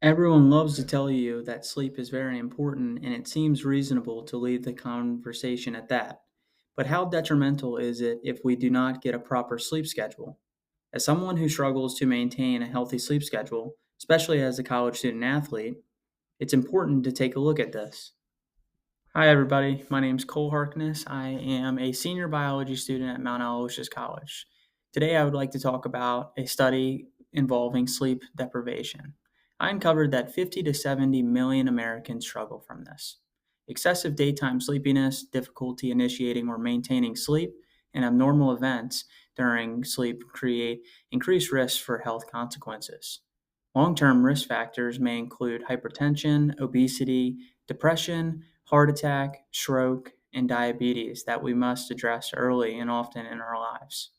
Everyone loves to tell you that sleep is very important, and it seems reasonable to leave the conversation at that. But how detrimental is it if we do not get a proper sleep schedule? As someone who struggles to maintain a healthy sleep schedule, especially as a college student athlete, it's important to take a look at this. Hi, everybody. My name is Cole Harkness. I am a senior biology student at Mount Aloysius College. Today, I would like to talk about a study involving sleep deprivation. I uncovered that 50 to 70 million Americans struggle from this. Excessive daytime sleepiness, difficulty initiating or maintaining sleep, and abnormal events during sleep create increased risks for health consequences. Long-term risk factors may include hypertension, obesity, depression, heart attack, stroke, and diabetes that we must address early and often in our lives.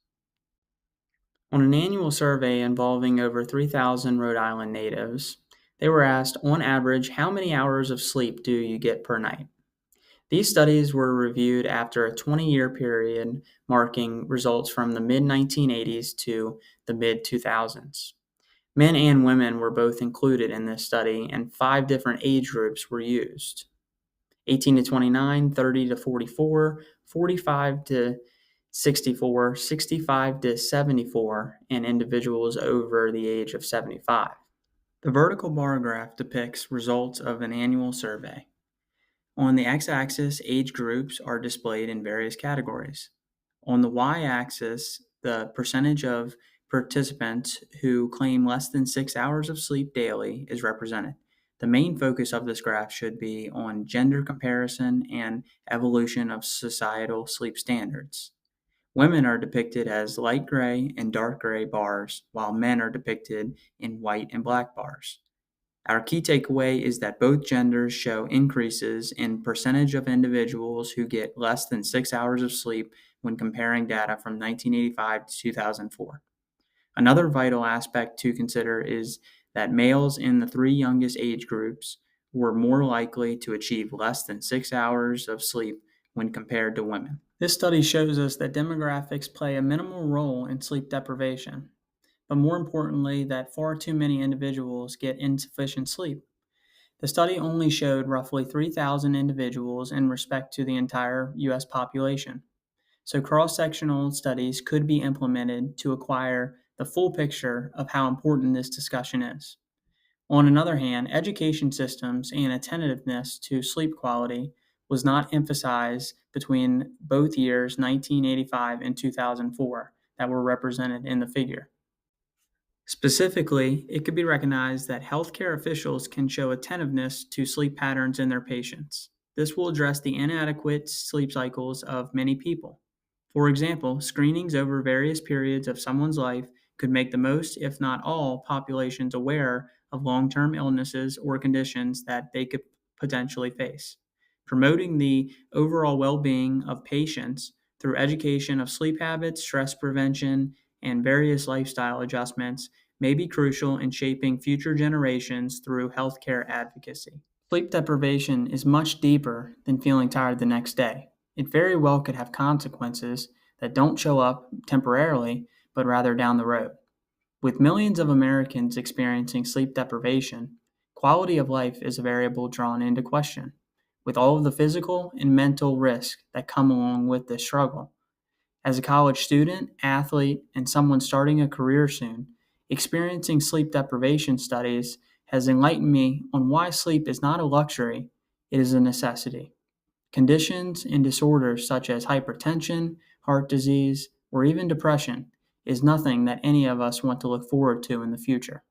On an annual survey involving over 3,000 Rhode Island natives, they were asked, on average, how many hours of sleep do you get per night? These studies were reviewed after a 20-year period marking results from the mid 1980s to the mid 2000s. Men and women were both included in this study, and 5 different age groups were used: 18 to 29, 30 to 44, 45 to 64, 65 to 74, and individuals over the age of 75. The vertical bar graph depicts results of an annual survey. On the x-axis, age groups are displayed in various categories. On the y-axis, the percentage of participants who claim less than 6 hours of sleep daily is represented. The main focus of this graph should be on gender comparison and evolution of societal sleep standards. Women are depicted as light gray and dark gray bars, while men are depicted in white and black bars. Our key takeaway is that both genders show increases in percentage of individuals who get less than 6 hours of sleep when comparing data from 1985 to 2004. Another vital aspect to consider is that males in the 3 youngest age groups were more likely to achieve less than 6 hours of sleep when compared to women. This study shows us that demographics play a minimal role in sleep deprivation, but more importantly, that far too many individuals get insufficient sleep. The study only showed roughly 3,000 individuals in respect to the entire U.S. population, so cross-sectional studies could be implemented to acquire the full picture of how important this discussion is. On another hand, education systems and attentiveness to sleep quality was not emphasized between both years 1985 and 2004 that were represented in the figure. Specifically, it could be recognized that healthcare officials can show attentiveness to sleep patterns in their patients. This will address the inadequate sleep cycles of many people. For example, screenings over various periods of someone's life could make the most, if not all, populations aware of long-term illnesses or conditions that they could potentially face. Promoting the overall well-being of patients through education of sleep habits, stress prevention, and various lifestyle adjustments may be crucial in shaping future generations through healthcare advocacy. Sleep deprivation is much deeper than feeling tired the next day. It very well could have consequences that don't show up temporarily, but rather down the road. With millions of Americans experiencing sleep deprivation, quality of life is a variable drawn into question, with all of the physical and mental risks that come along with this struggle. As a college student, athlete, and someone starting a career soon, experiencing sleep deprivation studies has enlightened me on why sleep is not a luxury, it is a necessity. Conditions and disorders such as hypertension, heart disease, or even depression is nothing that any of us want to look forward to in the future.